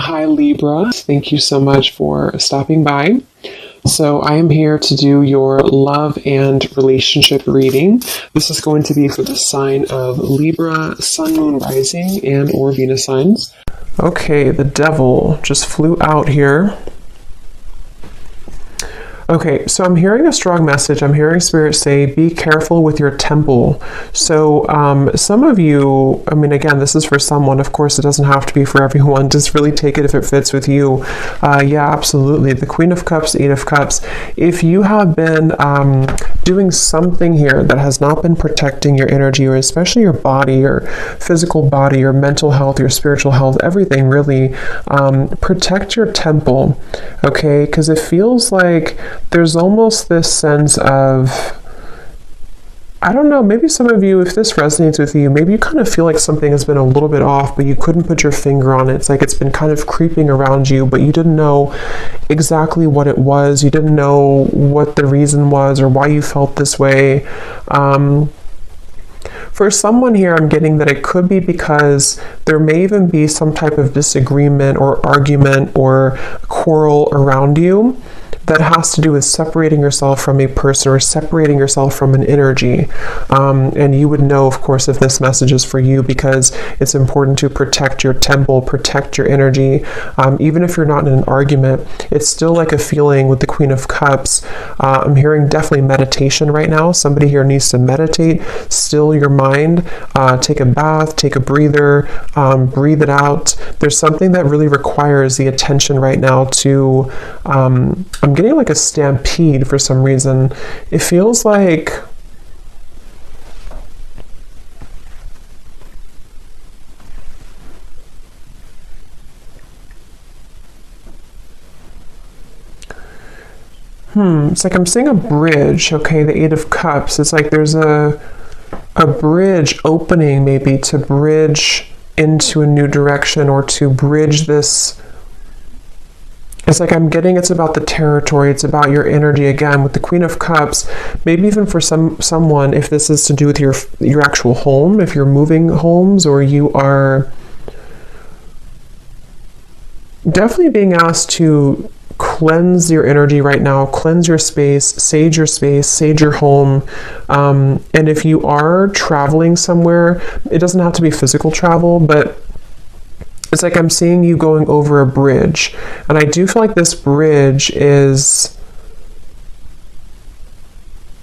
Hi Libra, thank you so much for stopping by. So I am here to do your love and relationship reading. This is going to be for the sign of Libra, Sun, Moon, Rising, and or Venus signs. Okay, the devil just flew out here. Okay, so I'm hearing a strong message. I'm hearing Spirit say, be careful with your temple. So some of you, I mean, again, this is for someone. Of course, it doesn't have to be for everyone. Just really take it if it fits with you. Yeah, absolutely. The Queen of Cups, Eight of Cups. If you have been doing something here that has not been protecting your energy, or especially your body, your physical body, your mental health, your spiritual health, everything really, protect your temple, okay? Because it feels like there's almost this sense of, I don't know, maybe some of you, if this resonates with you, maybe you kind of feel like something has been a little bit off, but you couldn't put your finger on it. It's like it's been kind of creeping around you, but you didn't know exactly what it was. You didn't know what the reason was or why you felt this way. For someone here, I'm getting that it could be because there may even be some type of disagreement or argument or quarrel around you that has to do with separating yourself from a person or separating yourself from an energy. And you would know, of course, if this message is for you, because it's important to protect your temple, protect your energy. Even if you're not in an argument, it's still like a feeling with the Queen of Cups. I'm hearing definitely meditation right now. Somebody here needs to meditate, still your mind, take a bath, take a breather, breathe it out. There's something that really requires the attention right now to, I'm getting like a stampede for some reason. It feels like it's like I'm seeing a bridge, okay, the Eight of Cups. It's like there's a bridge opening, maybe to bridge into a new direction or to bridge this. It's like I'm getting it's about the territory, it's about your energy again with the Queen of Cups. Maybe even for someone, if this is to do with your actual home, if you're moving homes, or you are definitely being asked to cleanse your energy right now, cleanse your space, sage your home. And if you are traveling somewhere, it doesn't have to be physical travel, but it's like I'm seeing you going over a bridge. And I do feel like this bridge is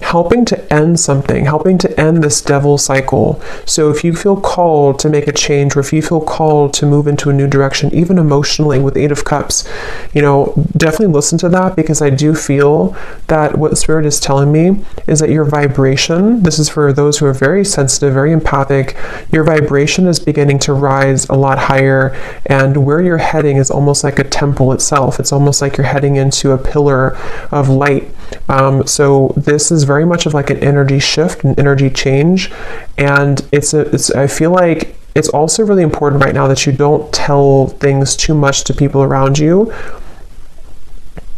helping to end something, helping to end this devil cycle. So if you feel called to make a change, or if you feel called to move into a new direction, even emotionally with Eight of Cups, you know, definitely listen to that, because I do feel that what Spirit is telling me is that your vibration, this is for those who are very sensitive, very empathic, your vibration is beginning to rise a lot higher, and where you're heading is almost like a temple itself. It's almost like you're heading into a pillar of light. So this is very much of like an energy shift, an energy change, and I feel like it's also really important right now that you don't tell things too much to people around you,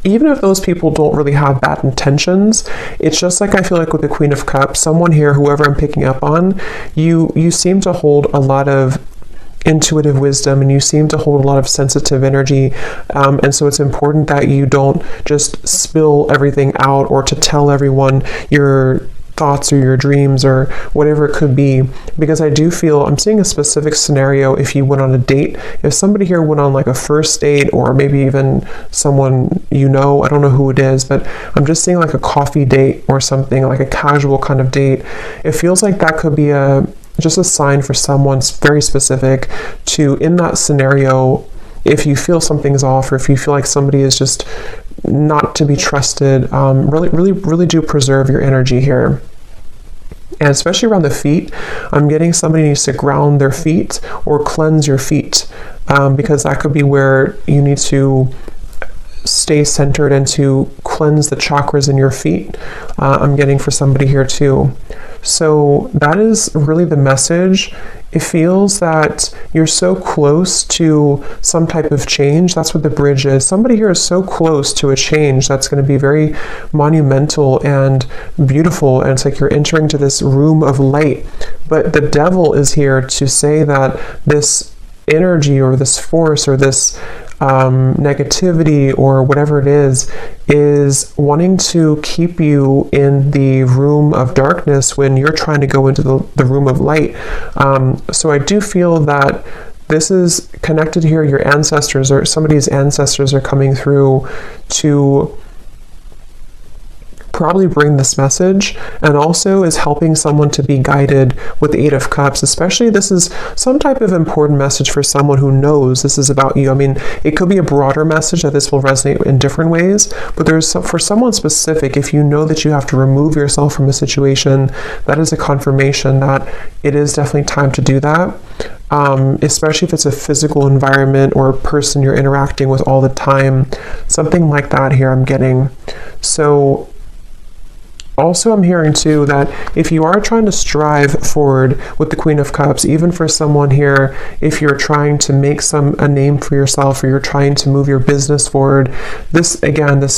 even if those people don't really have bad intentions. It's just like I feel like with the Queen of Cups, someone here, whoever I'm picking up on, you seem to hold a lot of intuitive wisdom, and you seem to hold a lot of sensitive energy, and so it's important that you don't just spill everything out, or to tell everyone your thoughts or your dreams or whatever it could be, because I do feel I'm seeing a specific scenario. If you went on a date, if somebody here went on like a first date, or maybe even someone you know, I don't know who it is, but I'm just seeing like a coffee date or something, like a casual kind of date. It feels like that could be just a sign for someone very specific to, in that scenario, if you feel something's off, or if you feel like somebody is just not to be trusted, really do preserve your energy here. And especially around the feet, I'm getting somebody needs to ground their feet or cleanse your feet, because that could be where you need to stay centered and to cleanse the chakras in your feet. I'm getting for somebody here too. So that is really the message. It feels that you're so close to some type of change. That's what the bridge is. Somebody here is so close to a change that's going to be very monumental and beautiful. And it's like you're entering to this room of light. But the devil is here to say that this energy or this force or this negativity or whatever it is wanting to keep you in the room of darkness when you're trying to go into the room of light. So I do feel that this is connected here. Your ancestors or somebody's ancestors are coming through to probably bring this message, and also is helping someone to be guided with the Eight of Cups. Especially this is some type of important message for someone who knows this is about you. I mean, it could be a broader message that this will resonate in different ways, but for someone specific, if you know that you have to remove yourself from a situation, that is a confirmation that it is definitely time to do that. Especially if it's a physical environment or a person you're interacting with all the time, something like that here I'm getting. So also, I'm hearing too that if you are trying to strive forward with the Queen of Cups, even for someone here, if you're trying to make a name for yourself, or you're trying to move your business forward, this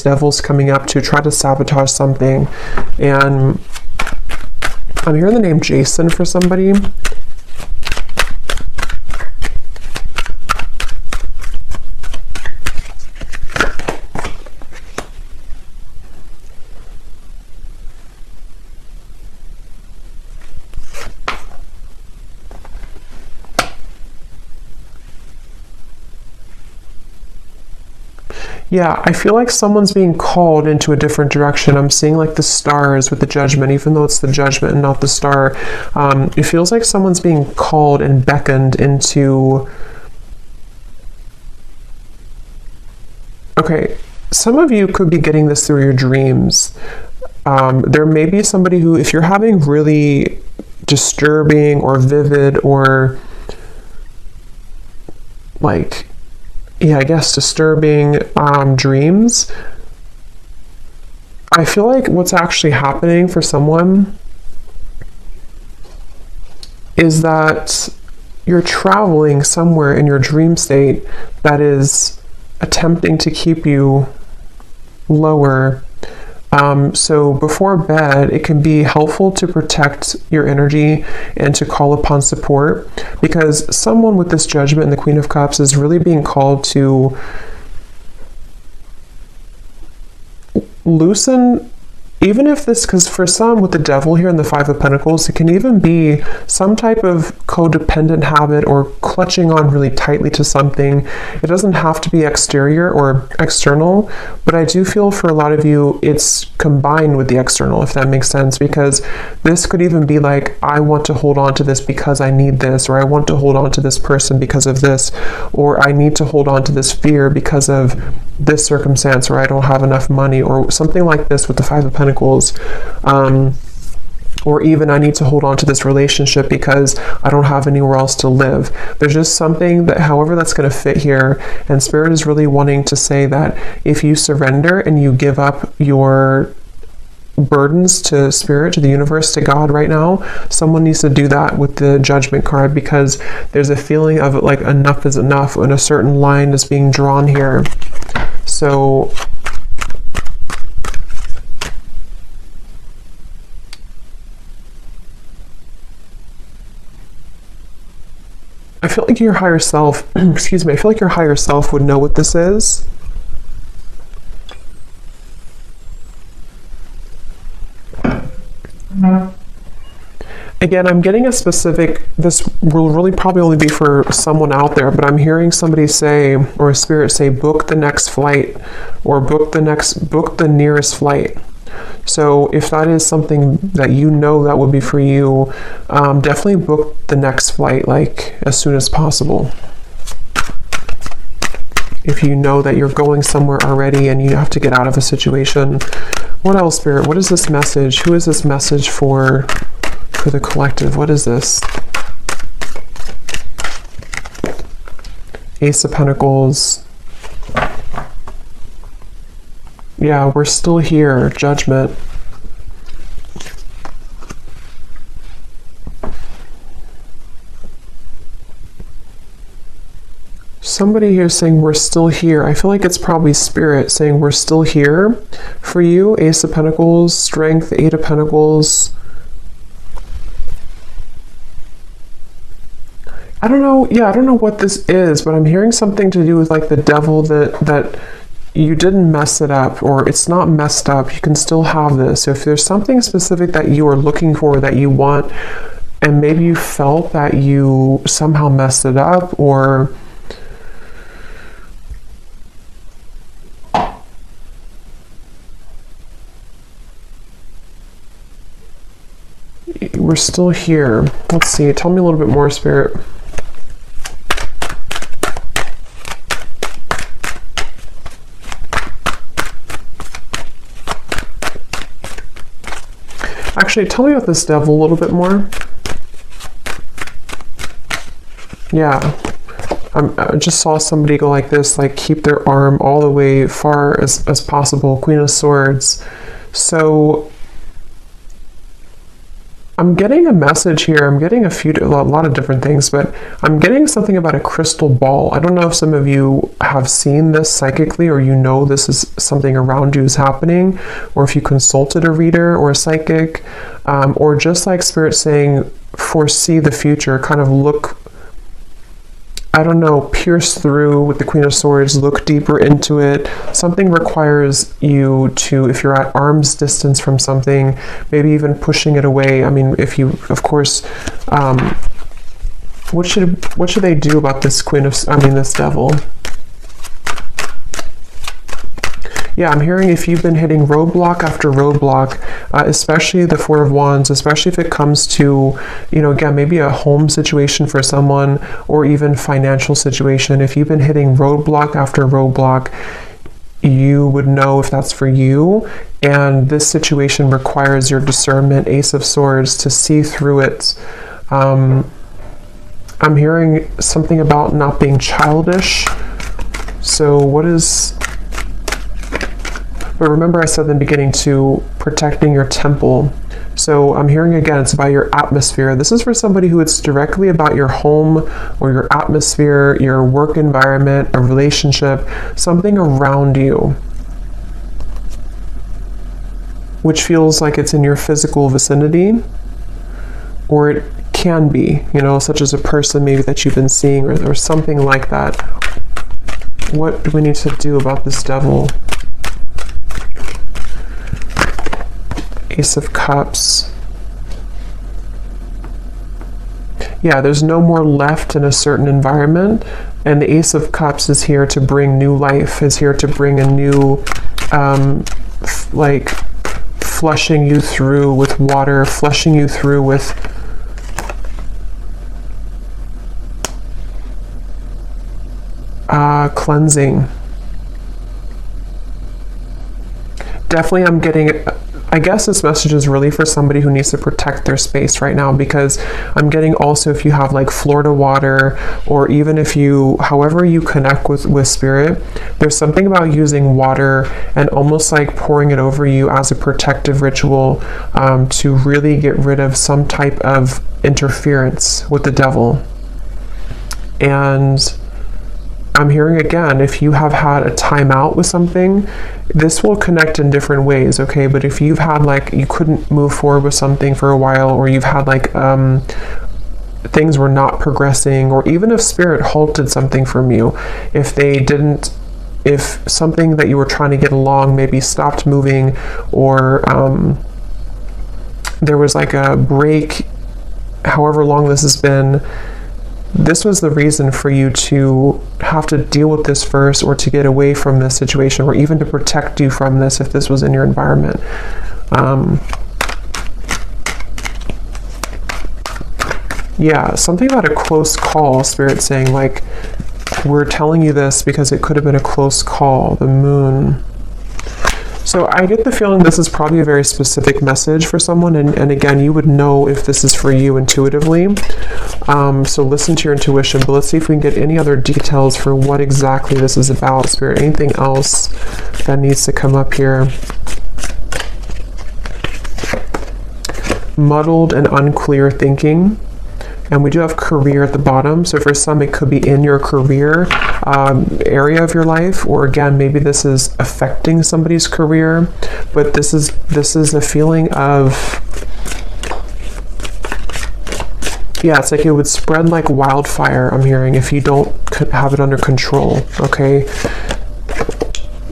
devil's coming up to try to sabotage something. And I'm hearing the name Jason for somebody. Yeah, I feel like someone's being called into a different direction. I'm seeing like the stars with the Judgment, even though it's the Judgment and not the star. It feels like someone's being called and beckoned into... Okay, some of you could be getting this through your dreams. There may be somebody who, if you're having really disturbing or vivid or like... yeah, I guess disturbing dreams, I feel like what's actually happening for someone is that you're traveling somewhere in your dream state that is attempting to keep you lower. So before bed, it can be helpful to protect your energy and to call upon support, because someone with this Judgment and the Queen of Cups is really being called to loosen, even if this, because for some with the Devil here and the Five of Pentacles, it can even be some type of codependent habit or clutching on really tightly to something. It doesn't have to be exterior or external, but I do feel for a lot of you it's combined with the external, if that makes sense, because this could even be like, I want to hold on to this because I need this, or I want to hold on to this person because of this, or I need to hold on to this fear because of this circumstance, or I don't have enough money, or something like this with the Five of Pentacles. Or even I need to hold on to this relationship because I don't have anywhere else to live. There's just something that, however that's going to fit here, and Spirit is really wanting to say that if you surrender and you give up your burdens to Spirit, to the universe, to God right now, someone needs to do that with the Judgment card, because there's a feeling of like enough is enough and a certain line is being drawn here. So I feel like your higher self, excuse me, I feel like your higher self would know what this is. Again, I'm getting a specific, this will really probably only be for someone out there, but I'm hearing somebody say, or a spirit say, book the next flight, or book the nearest flight. So if that is something that you know that would be for you, definitely book the next flight like as soon as possible. If you know that you're going somewhere already and you have to get out of a situation. What else, Spirit? What is this message? Who is this message for the collective? What is this? Ace of Pentacles. Yeah, we're still here. Judgment. Somebody here saying we're still here. I feel like it's probably Spirit saying we're still here for you. Ace of Pentacles, Strength, Eight of Pentacles. I don't know. Yeah, I don't know what this is, but I'm hearing something to do with like the devil, that you didn't mess it up, or it's not messed up. You can still have this. So if there's something specific that you are looking for, that you want, and maybe you felt that you somehow messed it up, or we're still here. Let's see. Tell me a little bit more, Spirit. Actually, tell me about this devil a little bit more. Yeah. I just saw somebody go like this, like keep their arm all the way far as possible. Queen of Swords. So I'm getting a message here. I'm getting a lot of different things, but I'm getting something about a crystal ball. I don't know if some of you have seen this psychically, or you know this is something around you is happening, or if you consulted a reader or a psychic, or just like Spirit saying, foresee the future, kind of look, I don't know, pierce through with the Queen of Swords, look deeper into it. Something requires you to, if you're at arm's distance from something, maybe even pushing it away. I mean, if you, of course, what should they do about this this devil? Yeah, I'm hearing if you've been hitting roadblock after roadblock, especially the Four of Wands, especially if it comes to, again, maybe a home situation for someone, or even financial situation. If you've been hitting roadblock after roadblock, you would know if that's for you. And this situation requires your discernment, Ace of Swords, to see through it. I'm hearing something about not being childish. So what is... But remember I said in the beginning to protecting your temple. So I'm hearing again, it's about your atmosphere. This is for somebody who it's directly about your home or your atmosphere, your work environment, a relationship, something around you, which feels like it's in your physical vicinity, or it can be, such as a person maybe that you've been seeing, or something like that. What do we need to do about this devil? Ace of Cups. Yeah, there's no more left in a certain environment, and the Ace of Cups is here to bring new life, is here to bring a new, like flushing you through with water, flushing you through with cleansing. Definitely I'm getting... I guess this message is really for somebody who needs to protect their space right now, because I'm getting also if you have like Florida water, or even if you, however you connect with Spirit, there's something about using water and almost like pouring it over you as a protective ritual, to really get rid of some type of interference with the devil. And I'm hearing again, if you have had a timeout with something, this will connect in different ways, okay? But if you've had like, you couldn't move forward with something for a while, or you've had like, things were not progressing, or even if Spirit halted something from you, if something that you were trying to get along maybe stopped moving, or there was like a break, however long this has been, this was the reason for you to have to deal with this first, or to get away from this situation, or even to protect you from this if this was in your environment. Yeah, something about a close call, Spirit saying like, we're telling you this because it could have been a close call, the Moon. So I get the feeling this is probably a very specific message for someone, and again, you would know if this is for you intuitively. So listen to your intuition, but let's see if we can get any other details for what exactly this is about, Spirit. Anything else that needs to come up here? Muddled and unclear thinking. And we do have career at the bottom. So for some, it could be in your career area of your life, or again, maybe this is affecting somebody's career. But this is a feeling of Yeah, it's like it would spread like wildfire, I'm hearing, if you don't have it under control, okay?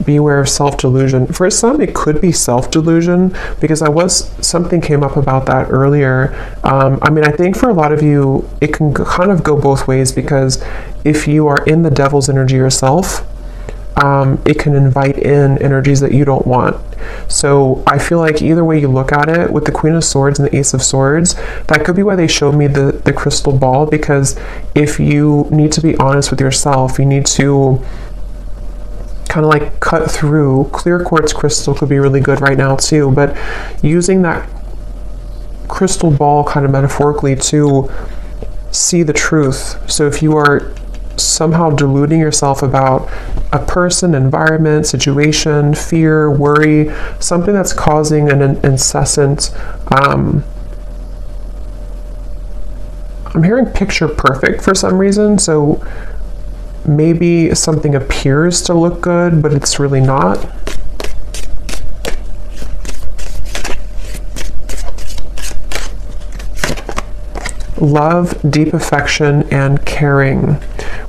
Beware of self-delusion. For some, it could be self-delusion, because something came up about that earlier. I mean, I think for a lot of you, it can kind of go both ways, because if you are in the devil's energy yourself, it can invite in energies that you don't want. So I feel like either way you look at it, with the Queen of Swords and the Ace of Swords, that could be why they showed me the crystal ball, because if you need to be honest with yourself, you need to kind of like cut through. Clear quartz crystal could be really good right now too, but using that crystal ball kind of metaphorically to see the truth. So if you are somehow deluding yourself about a person, environment, situation, fear, worry, something that's causing an incessant, I'm hearing picture perfect for some reason. So maybe something appears to look good, but it's really not. Love, deep affection, and caring,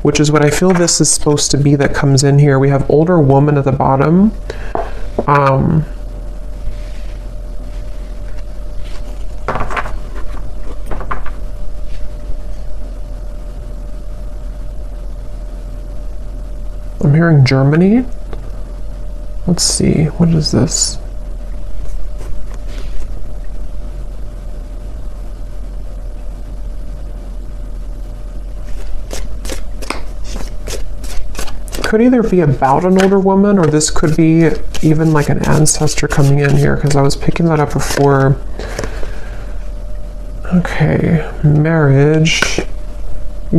which is what I feel this is supposed to be that comes in here. We have older woman at the bottom. I'm hearing Germany. Let's see, what is this? Could either be about an older woman, or this could be even like an ancestor coming in here, because I was picking that up before. Okay, marriage,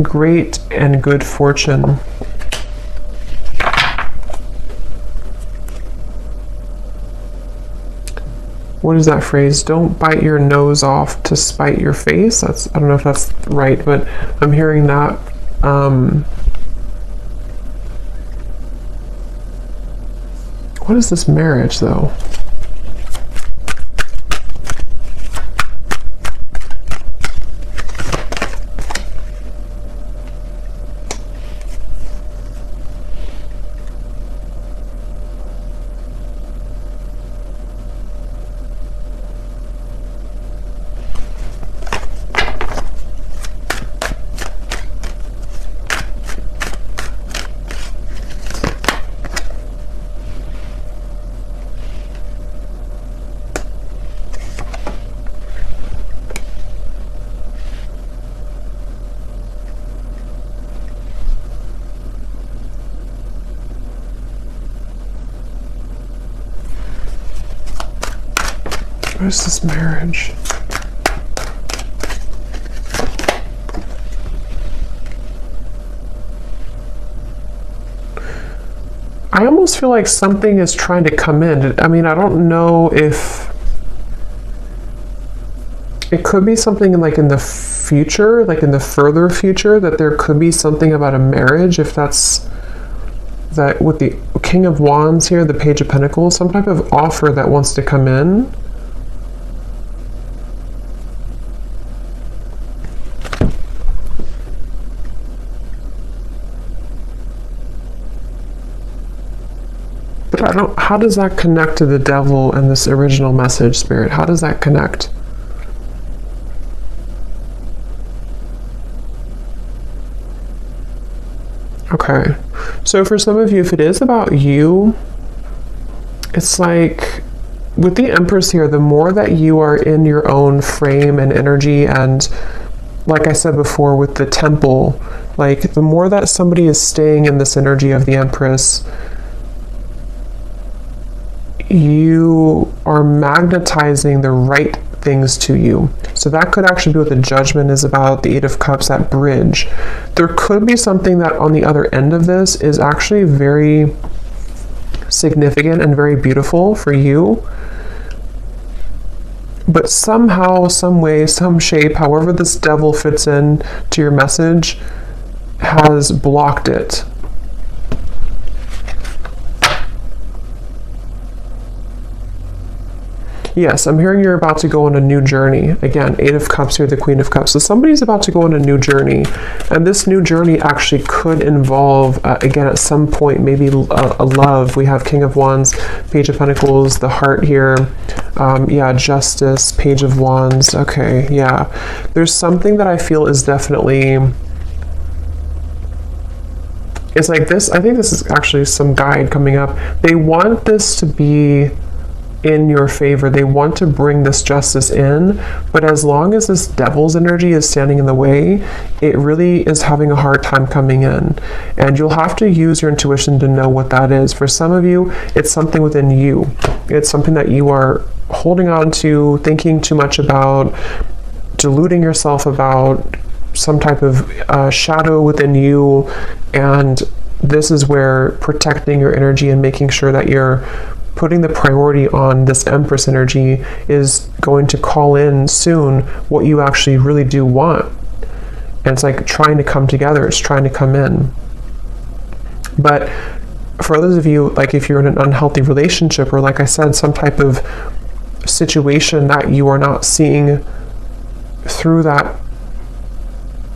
great and good fortune. What is that phrase? Don't bite your nose off to spite your face. I don't know if that's right, but I'm hearing that. What is this marriage, though? What is this marriage? I almost feel like something is trying to come in. I mean, I don't know if it could be something like in the future, like in the further future, that there could be something about a marriage, if that's that with the King of Wands here, the Page of Pentacles, some type of offer that wants to come in. But I don't, how does that connect to the devil and this original message, Spirit? How does that connect? Okay, so for some of you, if it is about you, it's like with the Empress here, the more that you are in your own frame and energy, and like I said before with the Temple, like the more that somebody is staying in this energy of the Empress, you are magnetizing the right things to you. So that could actually be what the Judgment is about, the Eight of Cups, that bridge. There could be something that on the other end of this is actually very significant and very beautiful for you. But somehow, some way, some shape, however this devil fits in to your message, has blocked it. Yes, I'm hearing you're about to go on a new journey. Again, Eight of Cups here, the Queen of Cups. So somebody's about to go on a new journey. And this new journey actually could involve, again, at some point, maybe a love. We have King of Wands, Page of Pentacles, the Heart here. Yeah, Justice, Page of Wands. Okay, yeah. There's something that I feel is definitely... It's like this. I think this is actually some guide coming up. They want this to be in your favor. They want to bring this justice in, but as long as this devil's energy is standing in the way, it really is having a hard time coming in. And you'll have to use your intuition to know what that is. For some of you, it's something within you. It's something that you are holding on to, thinking too much about, deluding yourself about, some type of shadow within you. And this is where protecting your energy and making sure that you're putting the priority on this Empress energy is going to call in soon what you actually really do want. And it's like trying to come together, it's trying to come in. But for others of you, like if you're in an unhealthy relationship, or like I said, some type of situation that you are not seeing through that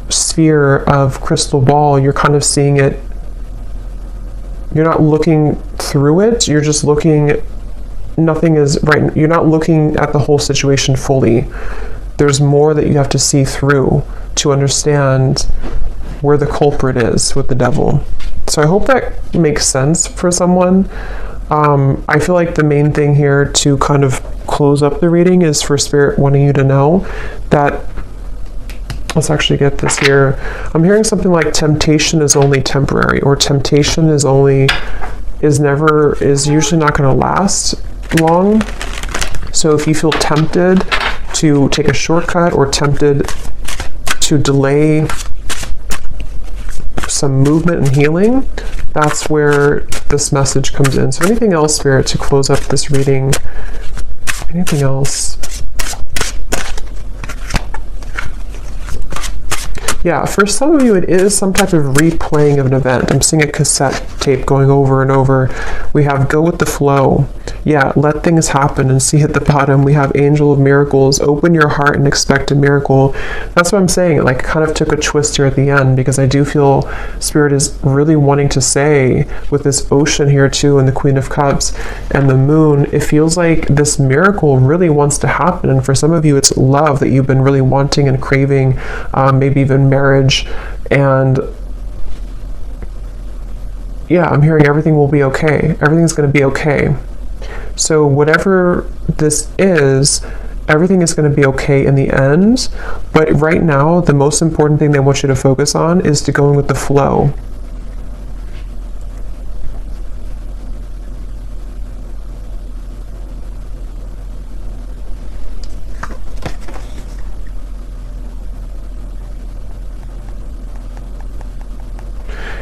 sphere of crystal ball, you're kind of seeing it, you're not looking through it, you're just looking, nothing is right, you're not looking at the whole situation fully. There's more that you have to see through to understand where the culprit is with the devil. So I hope that makes sense for someone. I feel like the main thing here to kind of close up the reading is for Spirit wanting you to know that, let's actually get this here. I'm hearing something like temptation is only temporary, or temptation is usually not going to last long. So if you feel tempted to take a shortcut or tempted to delay some movement and healing, that's where this message comes in. So anything else, Spirit, to close up this reading? Anything else? Yeah, for some of you, it is some type of replaying of an event. I'm seeing a cassette tape going over and over. We have go with the flow. Yeah, let things happen and see at the bottom. We have Angel of Miracles. Open your heart and expect a miracle. That's what I'm saying. It like kind of took a twist here at the end, because I do feel Spirit is really wanting to say with this ocean here too, and the Queen of Cups and the Moon, it feels like this miracle really wants to happen. And for some of you, it's love that you've been really wanting and craving, maybe even marriage. And yeah, I'm hearing everything will be okay. Everything's going to be okay. So whatever this is, everything is going to be okay in the end. But right now, the most important thing they want you to focus on is to go with the flow.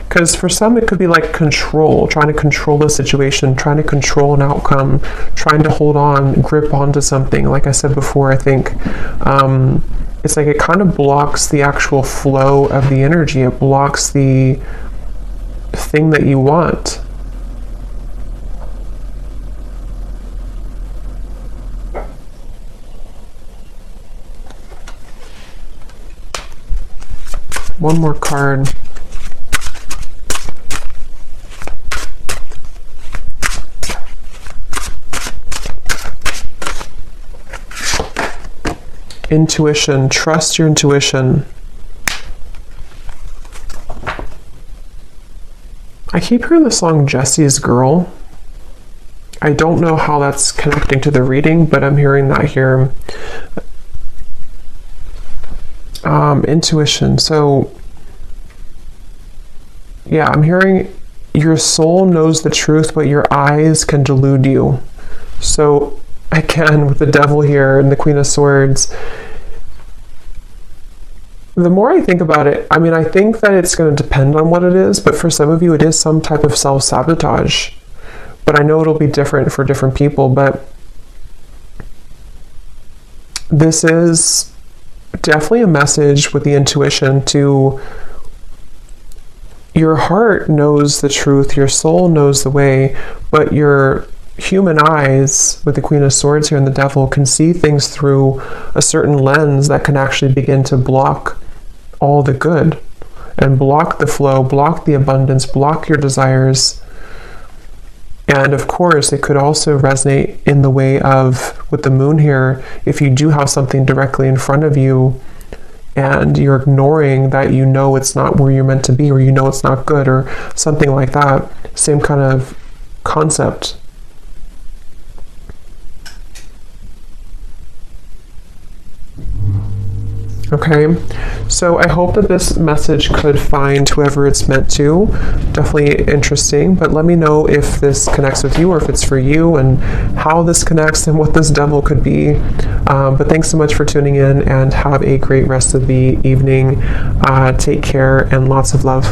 Because for some, it could be like control, trying to control the situation, trying to control an outcome, trying to hold on, grip onto something. Like I said before, I think it's like it kind of blocks the actual flow of the energy. It blocks the thing that you want. One more card. Intuition. Trust your intuition. I keep hearing the song Jesse's Girl. I don't know how that's connecting to the reading, but I'm hearing that here. Intuition. So yeah, I'm hearing your soul knows the truth, but your eyes can delude you. So again, with the Devil here and the Queen of Swords, the more I think about it, I mean, I think that it's going to depend on what it is, but for some of you, it is some type of self-sabotage. But I know it'll be different for different people, but this is definitely a message with the intuition to your heart knows the truth, your soul knows the way, but your human eyes, with the Queen of Swords here and the Devil, can see things through a certain lens that can actually begin to block all the good and block the flow, block the abundance, block your desires. And of course, it could also resonate in the way of, with the Moon here, if you do have something directly in front of you and you're ignoring that, you know it's not where you're meant to be, or you know it's not good, or something like that. Same kind of concept. Okay, so I hope that this message could find whoever it's meant to. Definitely interesting, but let me know if this connects with you or if it's for you, and how this connects and what this devil could be. But thanks so much for tuning in, and have a great rest of the evening. Take care and lots of love.